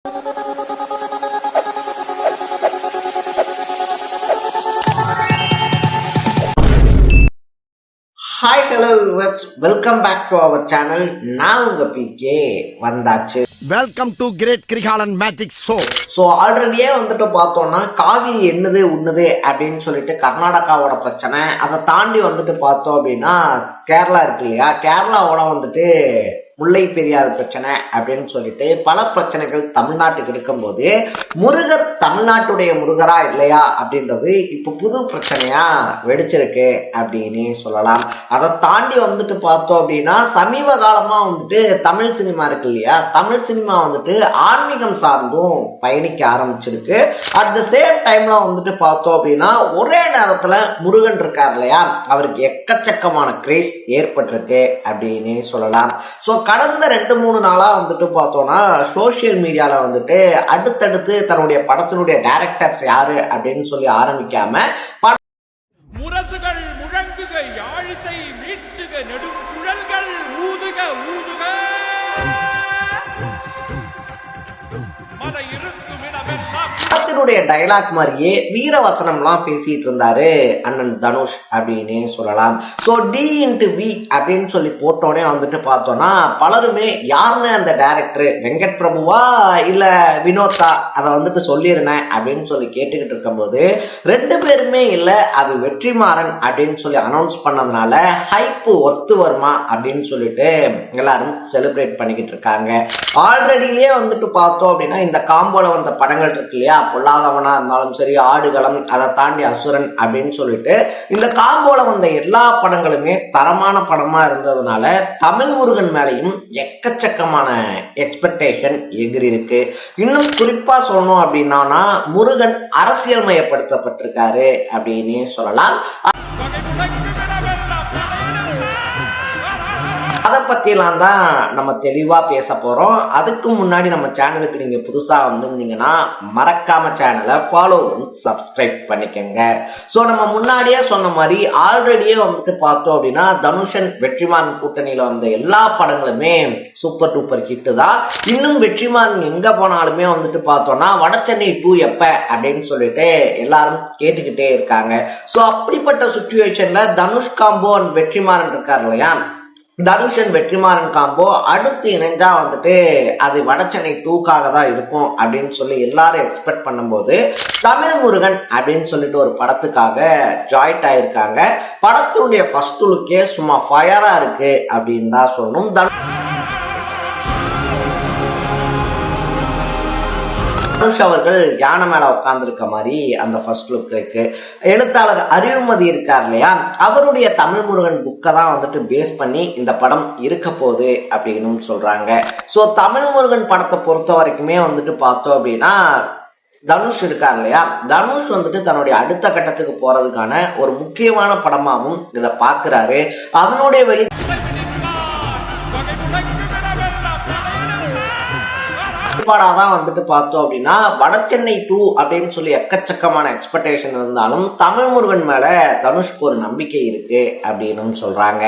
Hi, hello viewers. Welcome back to our channel. நான் உங்க PK வந்தாச்சு. Welcome to great Kirikalan magic show. So ஆல்ரெடியே வந்துட்டு பார்த்தோம்னா காவிரி என்னது உண்ணுது அப்படின்னு சொல்லிட்டு கர்நாடகாவோட பிரச்சனை. அதை தாண்டி வந்துட்டு பார்த்தோம் அப்படின்னா கேரளா இருக்கு இல்லையா, கேரளாவோட வந்துட்டு முல்லை பெரியார் பிரச்சனை அப்படின்னு சொல்லிட்டு பல பிரச்சனைகள் தமிழ்நாட்டுக்கு இருக்கும்போது முருகர் தமிழ்நாட்டுடைய முருகரா இல்லையா அப்படின்றது இப்போ புது பிரச்சனையா வெடிச்சிருக்கு அப்படின்னு சொல்லலாம். அதை தாண்டி வந்துட்டு பார்த்தோம் அப்படின்னா சமீப காலமா வந்துட்டு தமிழ் சினிமா இருக்கு இல்லையா, தமிழ் சினிமா வந்துட்டு ஆன்மீகம் சார்ந்தும் பயணிக்க ஆரம்பிச்சிருக்கு. அட் த சேம் டைம்ல வந்துட்டு பார்த்தோம் அப்படின்னா ஒரே நேரத்துல முருகன் இருக்கார் இல்லையா, அவருக்கு எக்கச்சக்கமான கிரேஸ் ஏற்பட்டிருக்கு அப்படின்னு சொல்லலாம். ஸோ கடந்த 2-3 நாளா வந்துட்டு பார்த்தோம்னா சோசியல் மீடியால வந்துட்டு அடுத்தடுத்து தன்னுடைய படத்தினுடைய டைரக்டர்ஸ் யாரு அப்படின்னு சொல்லி ஆரம்பிக்காம முரசுகள் முழங்குக, யாழிசை மீட்டுக, நெடுங்குழல்கள் ஊதுக ஊதுக, மன இருக்கும் இடமெல்லாம் படத்தினுடைய டைலாக் மாதிரியே வீரவசனம்லாம் பேசிட்டு இருந்தாரு அண்ணன் தனுஷ் அப்படின்னு சொல்லலாம். ஸோ D/V அப்படின்னு சொல்லி போட்டோன்னே வந்துட்டு பார்த்தோம்னா பலருமே யாருன்னு அந்த டைரக்டர் வெங்கட் பிரபுவா இல்ல வினோதா அதை வந்துட்டு சொல்லிருந்தேன் அப்படின்னு சொல்லி கேட்டுக்கிட்டு இருக்கும்போது 2 பேருமே இல்லை, அது வெற்றிமாறன் அப்படின்னு சொல்லி அனௌன்ஸ் பண்ணதுனால ஹைப்பு ஒர்த்து வருமா அப்படின்னு சொல்லிட்டு எல்லாரும் செலிப்ரேட் பண்ணிக்கிட்டு இருக்காங்க. ஆல்ரெடியே வந்துட்டு பார்த்தோம் அப்படின்னா இந்த காம்போல வந்த படங்கள் இருக்கு இல்லையா, பொல்லாதவனா இருந்தாலும் சரி, ஆடுகளம், அதை தாண்டி அசுரன் அப்படின்னு சொல்லிட்டு இந்த காம்போல வந்த எல்லா படங்களுமே தரமான படமா இருந்ததுனால தமிழ் முருகன் மேலையும் எக்கச்சக்கமான எக்ஸ்பெக்டேஷன் எகிரி இருக்கு. இன்னும் குறிப்பா சொல்லணும் அப்படின்னா முருகன் அரசியல் மயப்படுத்தப்பட்டிருக்காரு அப்படின்னு சொல்லலாம். அதை பத்திலாம் தான் நம்ம தெளிவா பேச போறோம். அதுக்கு முன்னாடி நம்ம சேனலுக்கு நீங்க புதுசா வந்திருந்தீங்கன்னா மறக்காம சேனலை ஃபாலோ சப்ஸ்கிரைப் பண்ணிக்கங்க. ஸோ நம்ம முன்னாடியே சொன்ன மாதிரி ஆல்ரெடியே வந்துட்டு பார்த்தோம் அப்படின்னா தனுஷன் வெற்றிமாறன் கூட்டணியில வந்த எல்லா படங்களுமே சூப்பர் டூப்பர் ஹிட் தான். இன்னும் வெற்றிமாறன் எங்க போனாலுமே வந்துட்டு பார்த்தோம்னா வடசென்னை 2 எப்ப அப்படின்னு சொல்லிட்டு எல்லாரும் கேட்டுக்கிட்டே இருக்காங்க. ஸோ அப்படிப்பட்ட சுச்சுவேஷன்ல தனுஷ் காம்போ அண்ட் வெற்றிமாறன் இருக்காரு இல்லையா, தனுஷன் வெற்றிமாறன் காம்போ அடுத்து இணைஞ்சா வந்துட்டு அது வடசென்னை 2க்காக தான் இருக்கும் அப்படின்னு சொல்லி எல்லாரும் எக்ஸ்பெக்ட் பண்ணும்போது தமிழ் முருகன் அப்படின்னு சொல்லிட்டு ஒரு படத்துக்காக ஜாயிண்ட் ஆயிருக்காங்க. படத்தினுடைய ஃபர்ஸ்ட் லுக்கே சும்மா ஃபயரா இருக்கு அப்படின்னு தான் சொல்லணும். தனுஷ் அவர்கள் யானை மேல உட்கார்ந்து இருக்க மாதிரி அந்த ஃபர்ஸ்ட் லுக் இருக்கு. எழுத்தாளர் அறிவுமதி இருக்கார் இல்லையா, அவருடைய தமிழ் முருகன் புக்கை தான் வந்துட்டு பேஸ் பண்ணி இந்த படம் இருக்க போகுது அப்படின்னு சொல்றாங்க. ஸோ தமிழ் முருகன் படத்தை பொறுத்த வரைக்குமே வந்துட்டு பார்த்தோம் அப்படின்னா தனுஷ் இருக்கார் இல்லையா, தனுஷ் வந்துட்டு தன்னுடைய அடுத்த கட்டத்துக்கு போறதுக்கான ஒரு முக்கியமான படமாகவும் இதை பாக்குறாரு. அதனுடைய வெளிப்பாடாதான் வந்துட்டு பார்த்தோம் அப்படின்னா வடசென்னை 2 அப்படின்னு சொல்லி எக்கச்சக்கமான எக்ஸ்பெக்டேஷன் இருந்தாலும் தமிழ் முருகன் மேல தனுஷ்க்கு ஒரு நம்பிக்கை இருக்கு அப்படின்னு சொல்றாங்க.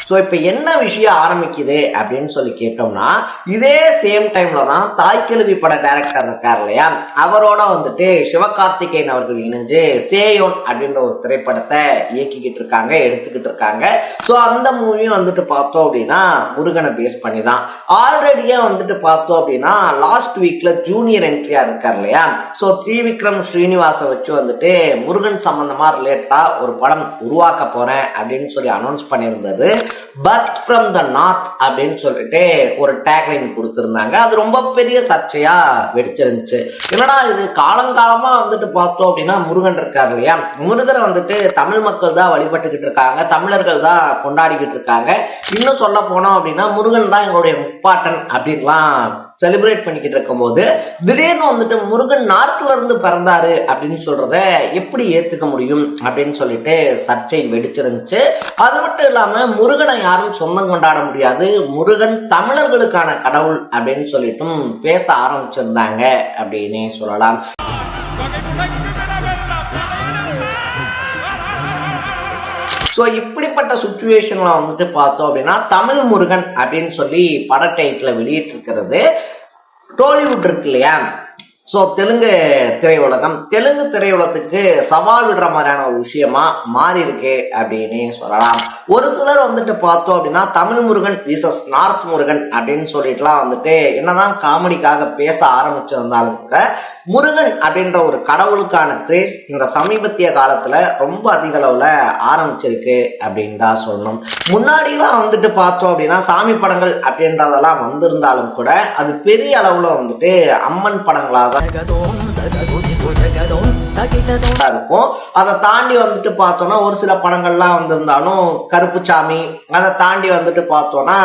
ஸோ இப்போ என்ன விஷயம் ஆரம்பிக்குது அப்படின்னு சொல்லி கேட்டோம்னா இதே சேம் டைம்ல தான் தாய்க்கிழவி பட டைரக்டர் இருக்கார் இல்லையா, அவரோட வந்துட்டு சிவகார்த்திகேயன் அவர்கள் இணைஞ்சு சேயோன் அப்படின்ற ஒரு திரைப்படத்தை இயக்கிக்கிட்டு இருக்காங்க, எடுத்துக்கிட்டு இருக்காங்க. ஸோ அந்த மூவியும் வந்துட்டு பார்த்தோம் அப்படின்னா முருகனை பேஸ் பண்ணி தான். ஆல்ரெடியே வந்துட்டு பார்த்தோம் அப்படின்னா லாஸ்ட் வீக்ல ஜூனியர் என்ட்ரியா இருக்கார் இல்லையா, ஸோ திரிவிக்ரம் ஸ்ரீனிவாச வச்சு வந்துட்டு முருகன் சம்பந்தமா ரிலேட்டடா ஒரு படம் உருவாக்க போறேன் அப்படின்னு சொல்லி அனௌன்ஸ் பண்ணியிருந்தது. பர்த் ஃப்ரம் த நார்த் அப்படின்னு சொல்லிட்டு ஒரு டேக்லைன் கொடுத்திருந்தாங்க. அது ரொம்ப பெரிய சர்ச்சையா வெடிச்சிருந்துச்சு. என்னடா இது, காலங்காலமா வந்துட்டு பார்த்தோம் அப்படின்னா முருகன் இருக்காரு இல்லையா, முருகரை வந்துட்டு தமிழ் மக்கள் தான் வழிபட்டுக்கிட்டு இருக்காங்க, தமிழர்கள் தான் கொண்டாடிக்கிட்டு இருக்காங்க. இன்னும் சொல்ல போனோம் அப்படின்னா முருகன் தான் எங்களுடைய முப்பாட்டன் அப்படின்லாம் செலிப்ரேட் பண்ணிக்கிட்டு இருக்கும் போது திடீர்னு வந்துட்டு முருகன் நார்த்ல இருந்து பிறந்தாரு அப்படின்னு சொல்றத எப்படி ஏத்துக்க முடியும் அப்படின்னு சொல்லிட்டு சர்ச்சை வெடிச்சிருந்துச்சு. அது மட்டும் இல்லாம முருகனை யாரும் சொந்தம் கொண்டாட முடியாது, முருகன் தமிழர்களுக்கான கடவுள் அப்படின்னு சொல்லிட்டும் பேச ஆரம்பிச்சிருந்தாங்க அப்படின்னு சொல்லலாம். ஸோ இப்படிப்பட்ட சுச்சுவேஷன்ல வந்துட்டு பார்த்தோம் அப்படின்னா தமிழ் முருகன் அப்படின்னு சொல்லி பட டைட்டில் வெளியிட்டு இருக்கிறது டோலிவுட் இருக்கு இல்லையா, ஸோ தெலுங்கு திரையுலகத்துக்கு சவால் விடுற மாதிரியான ஒரு விஷயமா மாறி இருக்கு அப்படின்னு சொல்லலாம். ஒரு சிலர் வந்துட்டு பார்த்தோம் அப்படின்னா தமிழ் முருகன் விசஸ் நார்த் முருகன் அப்படின்னு சொல்லிட்டுலாம் வந்துட்டு என்னதான் காமெடிக்காக பேச ஆரம்பிச்சிருந்தாலும் கூட முருகன் அப்படின்ற ஒரு கடவுளுக்கான கிரேஸ் இந்த சமீபத்திய காலத்துல ரொம்ப அதிக அளவுல ஆரம்பிச்சிருக்கு அப்படின்னு தான் சொல்லணும். முன்னாடிலாம் வந்துட்டு பார்த்தோம் அப்படின்னா சாமி படங்கள் அப்படின்றதெல்லாம் வந்திருந்தாலும் கூட அது பெரிய அளவுல வந்துட்டு அம்மன் படங்களாக இருக்கும். அதை தாண்டி வந்துட்டு பார்த்தோம்னா ஒரு சில படங்கள்லாம் வந்திருந்தாலும் கருப்புசாமி, அதை தாண்டி வந்துட்டு பார்த்தோம்னா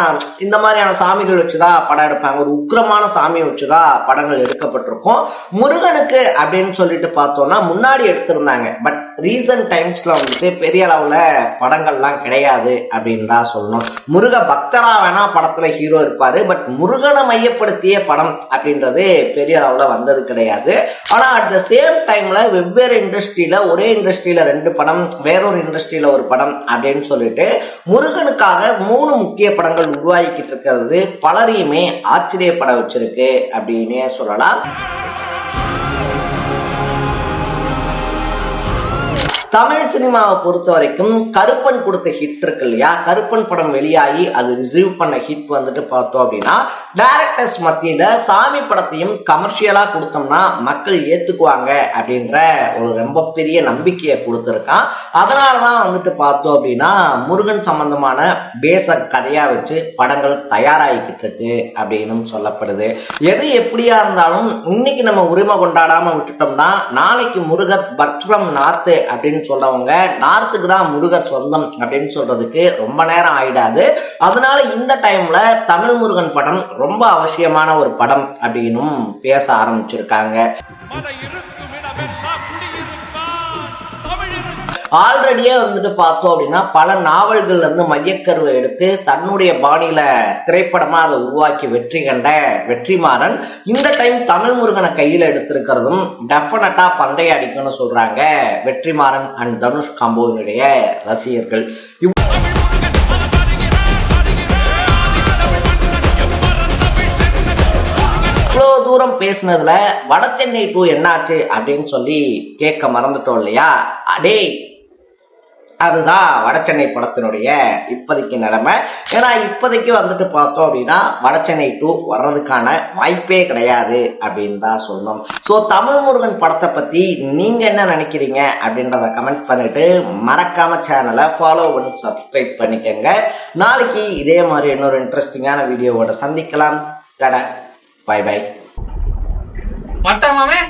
இந்த மாதிரியான சாமிகள் வச்சுதான் படம் எடுப்பாங்க. ஒரு உக்கிரமான சாமியை வச்சுதான் படங்கள் எடுக்கப்பட்டிருக்கும். முருகனுக்கு அப்படின்னு சொல்லிட்டு பார்த்தோம்னா முன்னாடி எடுத்திருந்தாங்க, பட் ரீசன்ட் டைம்ஸ்ல வந்துட்டு பெரிய அளவுல படங்கள்லாம் கிடையாது அப்படின்னு தான் சொல்லணும். முருக பக்தரா வேணா படத்துல ஹீரோ இருப்பாரு, பட் முருகனை மையப்படுத்திய படம் அப்படின்றது பெரிய அளவுல வந்தது கிடையாது. ஆனா அட் த சேம் டைம்ல வெவ்வேறு இண்டஸ்ட்ரியில ஒரே இண்டஸ்ட்ரியில 2 படம், வேறொரு இண்டஸ்ட்ரியில ஒரு படம் அப்படின்னு சொல்லிட்டு முருகனுக்காக 3 முக்கிய படங்கள் உருவாக்கிட்டு இருக்கிறது பலரையுமே ஆச்சரியப்பட வச்சிருக்கு அப்படின்னே சொல்லலாம். தமிழ் சினிமாவை பொறுத்த வரைக்கும் கருப்பன் கொடுத்த ஹிட் இருக்கு இல்லையா, கருப்பன் படம் வெளியாகி அது ரிசீவ் பண்ண ஹிட் வந்துட்டு பார்த்தோம் அப்படின்னா டைரக்டர்ஸ் மத்தியில சாமி படத்தையும் கமர்ஷியலா கொடுத்தோம்னா மக்கள் ஏத்துக்குவாங்க அப்படின்ற ஒரு ரொம்ப பெரிய நம்பிக்கையை கொடுத்துருக்கான். அதனாலதான் வந்துட்டு பார்த்தோம் அப்படின்னா முருகன் சம்பந்தமான பேச கதையா வச்சு படங்கள் தயாராகிக்கிட்டு இருக்கு அப்படின்னு சொல்லப்படுது. எது எப்படியா இருந்தாலும் இன்னைக்கு நம்ம உரிமை கொண்டாடாம விட்டுட்டோம்னா நாளைக்கு முருகர் பர்த்ரம் நார்த் அப்படின்னு சொல்றவங்க நார்த்துக்கு தான் முருகர் சொந்தம் அப்படின்னு சொல்றதுக்கு ரொம்ப நேரம் ஆயிடாது. அதனால இந்த டைம்ல தமிழ் முருகன் படம் ரொம்ப அவசியமான ஒரு படம் அப்படின்னும் பேச ஆரம்பிச்சிருக்காங்க. ஆல்ரெடியே வந்துட்டு பார்த்தோம் அப்படின்னா பல நாவல்கள்ல இருந்து மையக்கருவை எடுத்து தன்னுடைய பாணியில திரைப்படமா அதை உருவாக்கி வெற்றி கண்ட வெற்றிமாறன் இந்த டைம் தமிழ் முருகனை கையில எடுத்திருக்கிறதும் டெஃபினட்டா பந்தய அடிக்கும்னு சொல்றாங்க வெற்றிமாறன் அண்ட் தனுஷ் காம்போவினுடைய ரசிகர்கள். இவ்வளவு தூரம் பேசினதுல வட சென்னை 2 என்னாச்சு அப்படின்னு சொல்லி கேட்க மறந்துட்டோம் இல்லையா? அடே அதுதான் வடசென்னை படத்தினுடைய இப்போதைக்கு நிலைமை. ஏன்னா இப்போதைக்கு வந்துட்டு பார்த்தோம் அப்படின்னா வடசென்னை 2 வர்றதுக்கான வாய்ப்பே கிடையாது அப்படின்னு தான் சொல்லணும். ஸோ தமிழ் முருகன் படத்தை பத்தி நீங்க என்ன நினைக்கிறீங்க அப்படின்றத கமெண்ட் பண்ணிட்டு மறக்காம சேனலை ஃபாலோ பண்ணி சப்ஸ்கிரைப் பண்ணிக்கோங்க. நாளைக்கு இதே மாதிரி இன்னொரு இன்ட்ரெஸ்டிங்கான வீடியோவோட சந்திக்கலாம். By by. மட்டமாமே